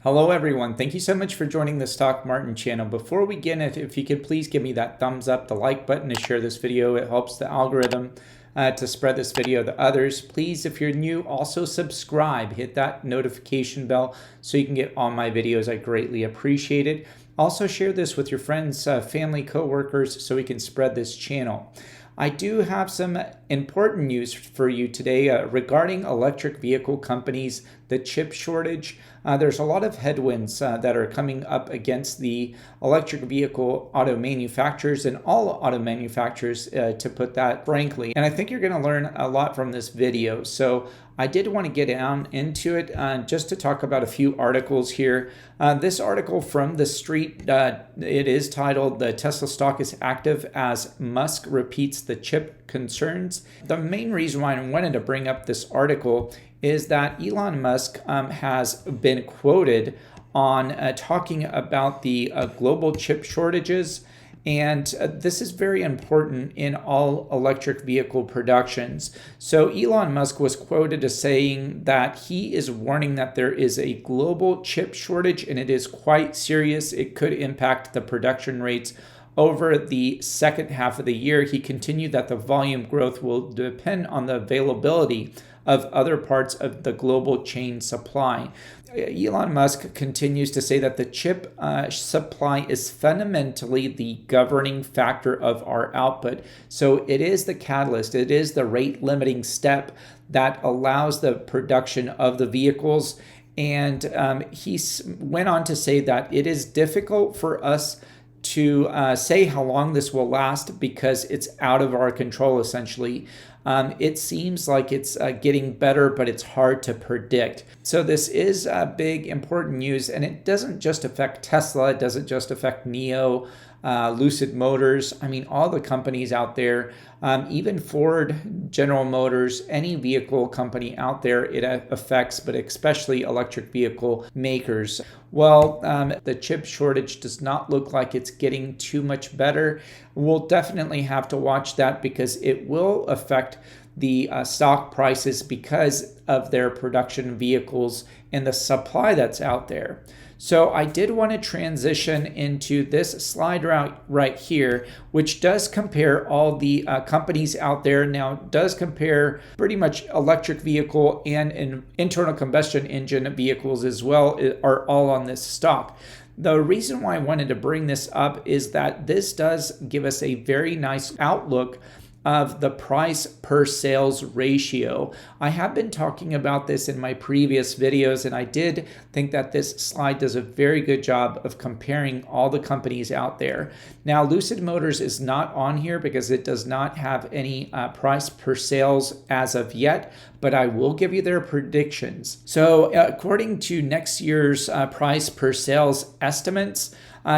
Hello everyone, thank you so much for joining the Stock Martin channel. Before we begin, if you could please give me that thumbs up, the like button to share this video. It helps the algorithm to spread this video to others. Please, if you're new, also subscribe. Hit that notification bell so you can get all my videos. I greatly appreciate it. Also share this with your friends, family, co-workers so we can spread this channel. I do have some important news for you today regarding electric vehicle companies, the chip shortage. There's a lot of headwinds that are coming up against the electric vehicle auto manufacturers and all auto manufacturers, to put that frankly. And I think you're going to learn a lot from this video. So I did want to get down into it just to talk about a few articles here. This article from The Street, it is titled, "The Tesla Stock is Active as Musk Repeats the Chip Concerns." The main reason why I wanted to bring up this article is that Elon Musk has been quoted on talking about the global chip shortages. And this is very important in all electric vehicle productions. So Elon Musk was quoted as saying that he is warning that there is a global chip shortage and it is quite serious. It could impact the production rates over the second half of the year. He continued that the volume growth will depend on the availability of other parts of the global chain supply. Elon Musk continues to say that the chip supply is fundamentally the governing factor of our output. So it is the catalyst, it is the rate limiting step that allows the production of the vehicles. And he went on to say that it is difficult for us to say how long this will last because it's out of our control, essentially. It seems like it's getting better, but it's hard to predict. So this is big, important news, and it doesn't just affect Tesla. It doesn't just affect NIO, Lucid Motors. I mean, all the companies out there, even Ford, General Motors, any vehicle company out there, it affects, but especially electric vehicle makers. Well, the chip shortage does not look like it's getting too much better. We'll definitely have to watch that because it will affect the stock prices because of their production vehicles and the supply that's out there. So I did want to transition into this slide right here, which does compare all the companies out there. Now, it does compare pretty much electric vehicle and internal combustion engine vehicles as well, are all on this stock. The reason why I wanted to bring this up is that this does give us a very nice outlook of the price per sales ratio. I have been talking about this in my previous videos, and I did think that this slide does a very good job of comparing all the companies out there. Now, Lucid Motors is not on here because it does not have any price per sales as of yet, but I will give you their predictions. So according to next year's price per sales estimates,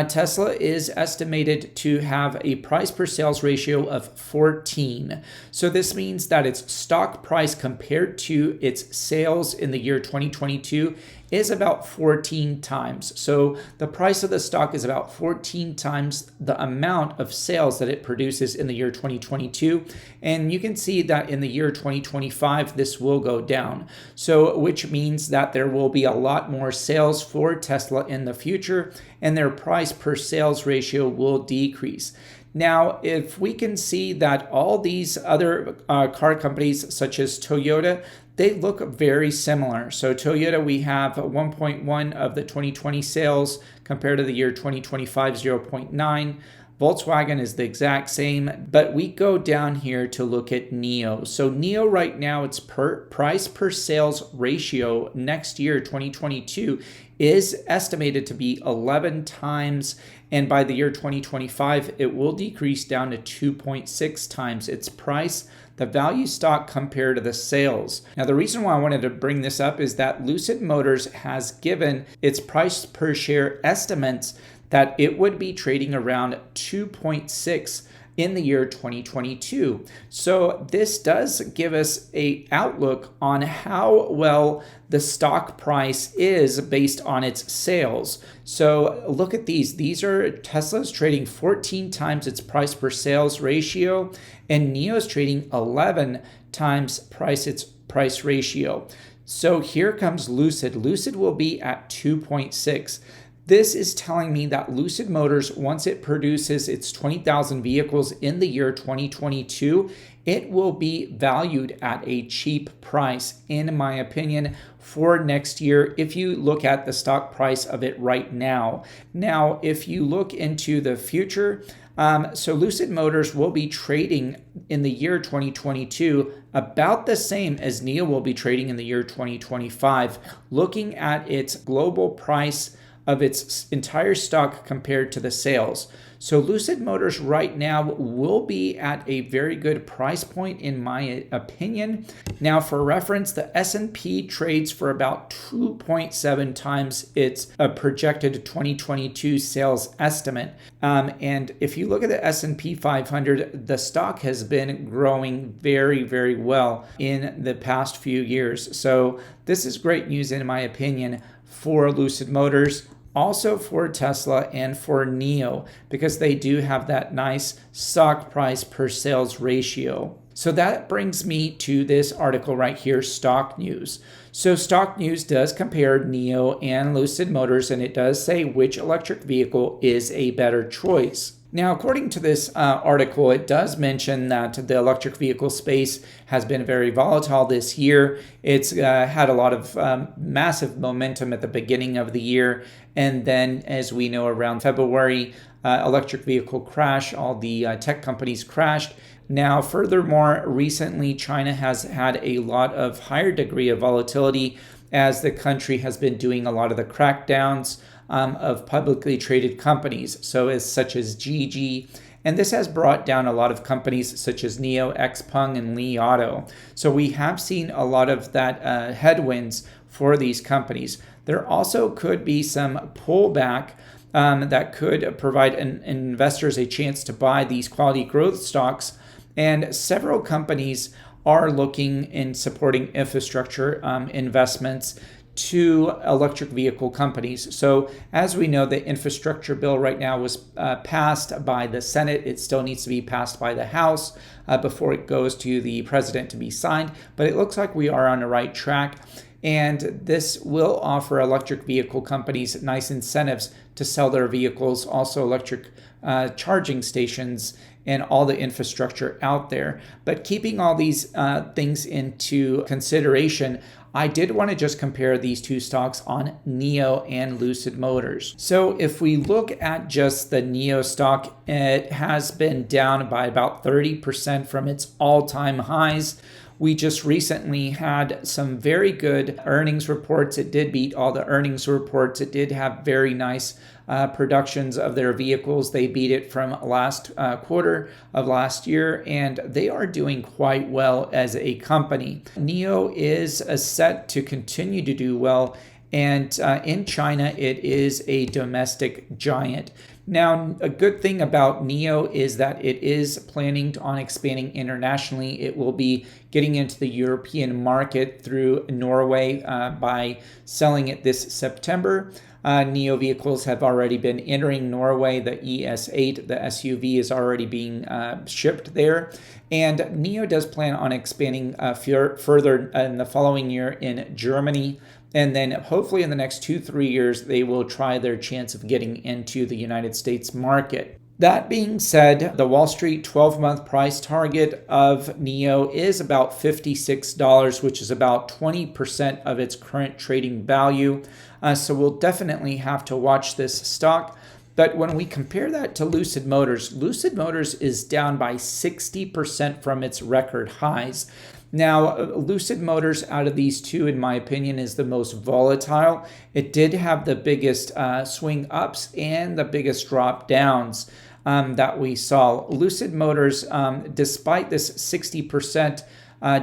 Tesla is estimated to have a price per sales ratio of 14. So this means that its stock price compared to its sales in the year 2022 is about 14 times. So the price of the stock is about 14 times the amount of sales that it produces in the year 2022. And you can see that in the year 2025, this will go down. So which means that there will be a lot more sales for Tesla in the future and their price per sales ratio will decrease. Now, if we can see that all these other car companies such as Toyota, they look very similar. So Toyota, we have 1.1 of the 2020 sales compared to the year 2025, 0.9. Volkswagen is the exact same, but we go down here to look at NIO. So NIO right now, its price per sales ratio next year, 2022, is estimated to be 11 times, and by the year 2025, it will decrease down to 2.6 times its price, the value stock compared to the sales. Now, the reason why I wanted to bring this up is that Lucid Motors has given its price per share estimates that it would be trading around 2.6 in the year 2022. So this does give us an outlook on how well the stock price is based on its sales. So look at these. These are Tesla's trading 14 times its price per sales ratio, and NIO's trading 11 times price ratio. So here comes Lucid. Lucid will be at 2.6. This is telling me that Lucid Motors, once it produces its 20,000 vehicles in the year 2022, it will be valued at a cheap price, in my opinion, for next year if you look at the stock price of it right now. Now, if you look into the future, so Lucid Motors will be trading in the year 2022 about the same as NIO will be trading in the year 2025. Looking at its global price of its entire stock compared to the sales. So Lucid Motors right now will be at a very good price point in my opinion. Now for reference, the S&P trades for about 2.7 times its projected 2022 sales estimate. And if you look at the S&P 500, the stock has been growing very, very well in the past few years. So this is great news in my opinion for Lucid Motors, also for Tesla and for NIO, because they do have that nice stock price per sales ratio. So that brings me to this article right here, Stock News. So Stock News does compare NIO and Lucid Motors, and it does say which electric vehicle is a better choice. Now, according to this article, it does mention that the electric vehicle space has been very volatile this year. It's had a lot of massive momentum at the beginning of the year. And then, as we know, around February, electric vehicle crash, all the tech companies crashed. Now, furthermore, recently, China has had a lot of higher degree of volatility as the country has been doing a lot of the crackdowns of publicly traded companies, such as GG. And this has brought down a lot of companies such as NIO, XPeng, and Li Auto. So we have seen a lot of that headwinds for these companies. There also could be some pullback that could provide investors a chance to buy these quality growth stocks. And several companies are looking in supporting infrastructure investments to electric vehicle companies. So as we know, the infrastructure bill right now was passed by the Senate. It still needs to be passed by the House before it goes to the president to be signed. But it looks like we are on the right track. And this will offer electric vehicle companies nice incentives to sell their vehicles, also electric charging stations and all the infrastructure out there. But keeping all these things into consideration, I did want to just compare these two stocks on NIO and Lucid Motors. So if we look at just the NIO stock, it has been down by about 30% from its all-time highs. We just recently had some very good earnings reports. It did beat all the earnings reports. It did have very nice productions of their vehicles. They beat it from last quarter of last year, and they are doing quite well as a company. NIO is set to continue to do well, and in China, it is a domestic giant. Now, a good thing about NIO is that it is planning on expanding internationally. It will be getting into the European market through Norway by selling it this September. NIO vehicles have already been entering Norway. The ES8, the SUV, is already being shipped there. And NIO does plan on expanding further in the following year in Germany. And then hopefully in the next 2-3 years, they will try their chance of getting into the United States market. That being said, the Wall Street 12-month price target of NIO is about $56, which is about 20% of its current trading value. So we'll definitely have to watch this stock. But when we compare that to Lucid Motors is down by 60% from its record highs. Now, Lucid Motors out of these two, in my opinion, is the most volatile. It did have the biggest swing ups and the biggest drop downs that we saw. Lucid Motors, despite this 60%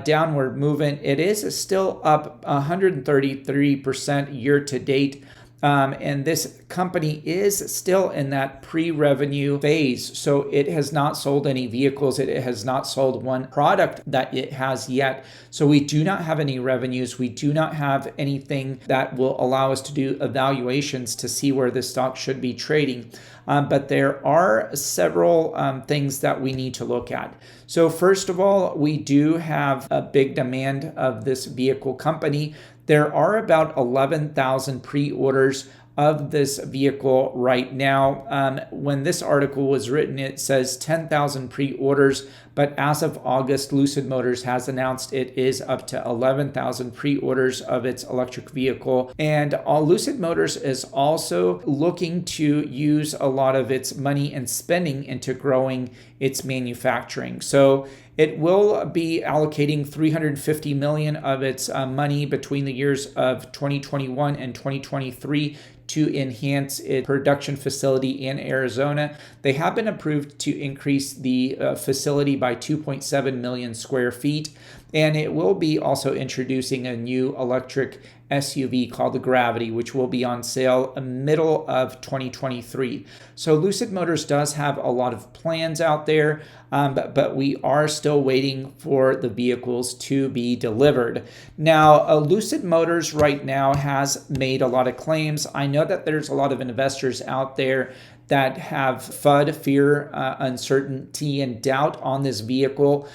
downward movement, it is still up 133% year to date. And this company is still in that pre-revenue phase. So it has not sold any vehicles. It has not sold one product that it has yet. So we do not have any revenues. We do not have anything that will allow us to do evaluations to see where this stock should be trading. But there are several things that we need to look at. So first of all, we do have a big demand of this vehicle company. There are about 11,000 pre-orders of this vehicle right now. When this article was written, it says 10,000 pre-orders, but as of August, Lucid Motors has announced it is up to 11,000 pre-orders of its electric vehicle. And Lucid Motors is also looking to use a lot of its money and spending into growing its manufacturing. So it will be allocating $350 million of its money between the years of 2021 and 2023 to enhance its production facility in Arizona. They have been approved to increase the facility by 2.7 million square feet. And it will be also introducing a new electric SUV called the Gravity, which will be on sale middle of 2023. So Lucid Motors does have a lot of plans out there, but we are still waiting for the vehicles to be delivered. Now, Lucid Motors right now has made a lot of claims. I know that there's a lot of investors out there that have FUD, fear, uncertainty, and doubt on this vehicle.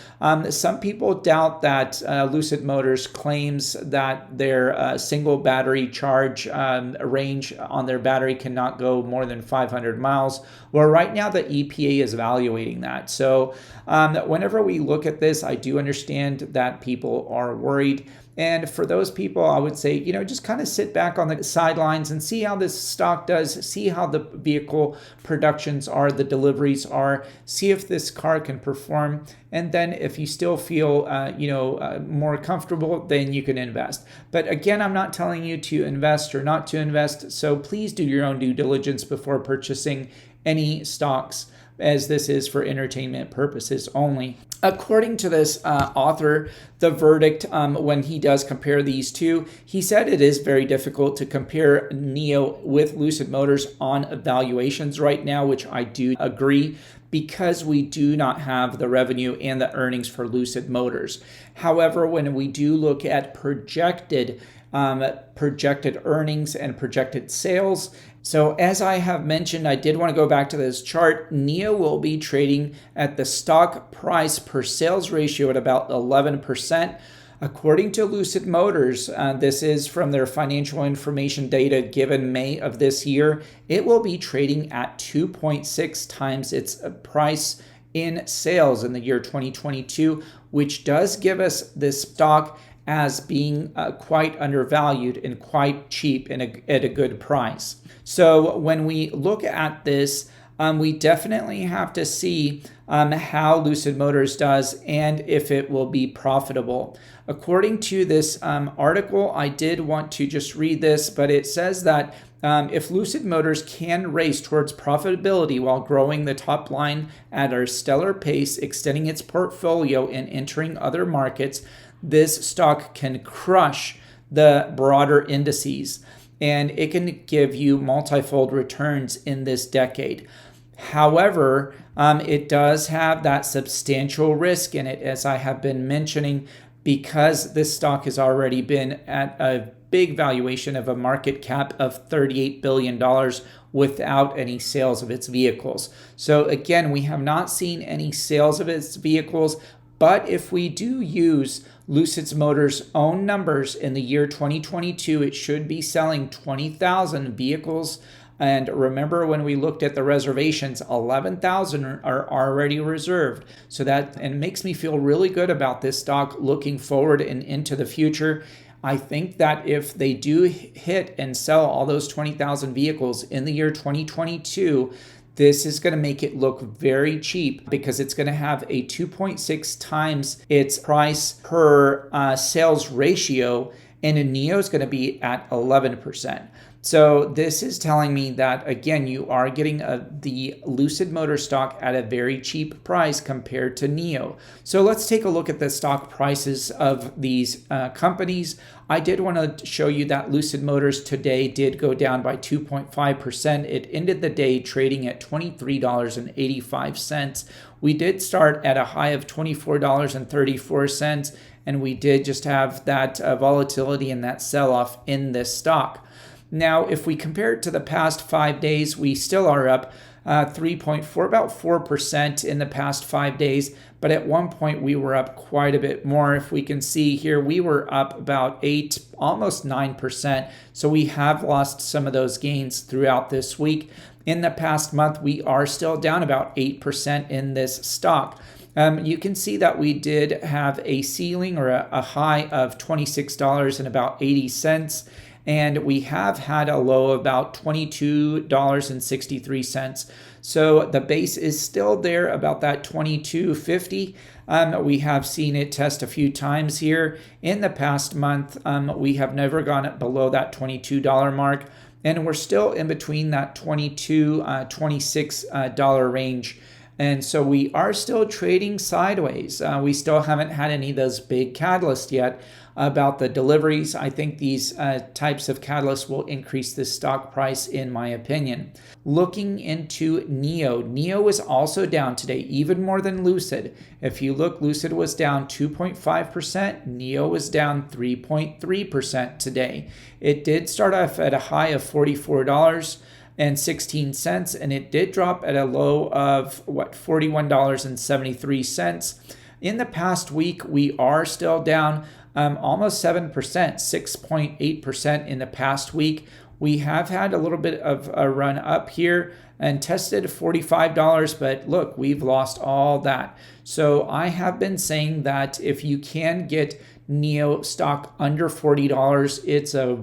Some people doubt that Lucid Motors claims that their single battery charge range on their battery cannot go more than 500 miles. Well, right now the EPA is evaluating that. So whenever we look at this, I do understand that people are worried. And for those people, I would say, just kind of sit back on the sidelines and see how this stock does, see how the vehicle productions are, the deliveries are, see if this car can perform. And then if you still feel, more comfortable, then you can invest. But again, I'm not telling you to invest or not to invest. So please do your own due diligence before purchasing any stocks, as this is for entertainment purposes only. According to this author, the verdict, when he does compare these two, he said it is very difficult to compare NIO with Lucid Motors on valuations right now, which I do agree, because we do not have the revenue and the earnings for Lucid Motors. However, when we do look at projected earnings and projected sales. So as I have mentioned, I did want to go back to this chart. NIO will be trading at the stock price per sales ratio at about 11%. According to Lucid Motors, this is from their financial information data given May of this year, it will be trading at 2.6 times its price in sales in the year 2022, which does give us this stock as being quite undervalued and quite cheap and at a good price. So when we look at this, we definitely have to see how Lucid Motors does and if it will be profitable. According to this article, I did want to just read this, but it says that if Lucid Motors can race towards profitability while growing the top line at a stellar pace, extending its portfolio and entering other markets, this stock can crush the broader indices, and it can give you multifold returns in this decade. However, it does have that substantial risk in it, as I have been mentioning, because this stock has already been at a big valuation of a market cap of $38 billion without any sales of its vehicles. So again, we have not seen any sales of its vehicles, but if we do use Lucid Motors' own numbers in the year 2022, it should be selling 20,000 vehicles. And remember, when we looked at the reservations, 11,000 are already reserved. So that and makes me feel really good about this stock looking forward and into the future. I think that if they do hit and sell all those 20,000 vehicles in the year 2022, this is going to make it look very cheap because it's going to have a 2.6 times its price per sales ratio, and a NIO is going to be at 11%. So this is telling me that, again, you are getting the Lucid Motors stock at a very cheap price compared to NIO. So let's take a look at the stock prices of these companies. I did want to show you that Lucid Motors today did go down by 2.5%. It ended the day trading at $23.85. We did start at a high of $24.34, and we did just have that volatility and that sell-off in this stock. Now, if we compare it to the past 5 days, we still are up 3.4, about 4% in the past 5 days. But at one point, we were up quite a bit more. If we can see here, we were up about 8, almost 9%. So we have lost some of those gains throughout this week. In the past month, we are still down about 8% in this stock. You can see that we did have a ceiling or a high of $26.80. And we have had a low of about $22.63. So the base is still there, about that $22.50. We have seen it test a few times here in the past month. We have never gone below that $22 mark, and we're still in between that $22, $26 range. And so we are still trading sideways. We still haven't had any of those big catalysts yet about the deliveries. I think these types of catalysts will increase the stock price, in my opinion. Looking into NIO is also down today, even more than Lucid. If you look, Lucid was down 2.5%, NIO was down 3.3% today. It did start off at a high of $44.16, and it did drop at a low of $41.73. In the past week, we are still down almost 7%, 6.8% in the past week. We have had a little bit of a run up here and tested $45, but look, we've lost all that. So I have been saying that if you can get NIO stock under $40, it's a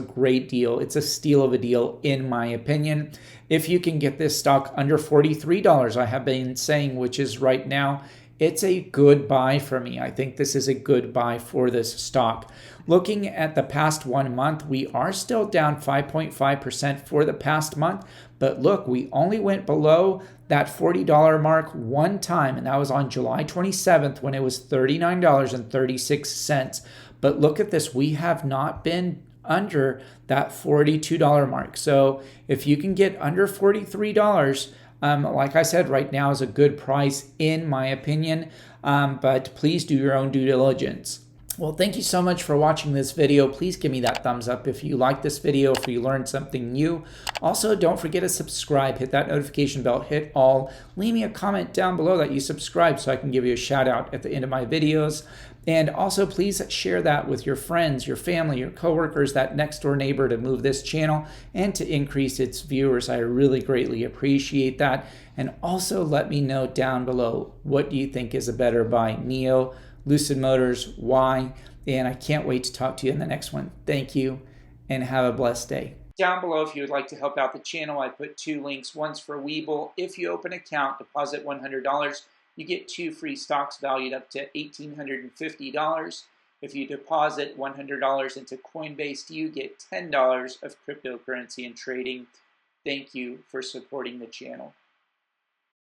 great deal. It's a steal of a deal, in my opinion. If you can get this stock under $43, I have been saying, which is right now, it's a good buy for me. I think this is a good buy for this stock. Looking at the past 1 month, we are still down 5.5% for the past month. But look, we only went below that $40 mark one time, and that was on July 27th when it was $39.36. But look at this, we have not been under that $42 mark. So if you can get under $43, like I said, right now is a good price, in my opinion, but please do your own due diligence. Well, thank you so much for watching this video. Please give me that thumbs up if you like this video, if you learned something new. Also, don't forget to subscribe, hit that notification bell, hit all. Leave me a comment down below that you subscribe so I can give you a shout out at the end of my videos. And also, please share that with your friends, your family, your coworkers, that next door neighbor, to move this channel and to increase its viewers. I really greatly appreciate that. And also let me know down below, what do you think is a better buy? NIO, Lucid Motors, why? And I can't wait to talk to you in the next one. Thank you, and have a blessed day. Down below, if you would like to help out the channel, I put 2 links. One's for Webull. If you open an account, deposit $100, you get 2 free stocks valued up to $1,850. If you deposit $100 into Coinbase, you get $10 of cryptocurrency and trading. Thank you for supporting the channel.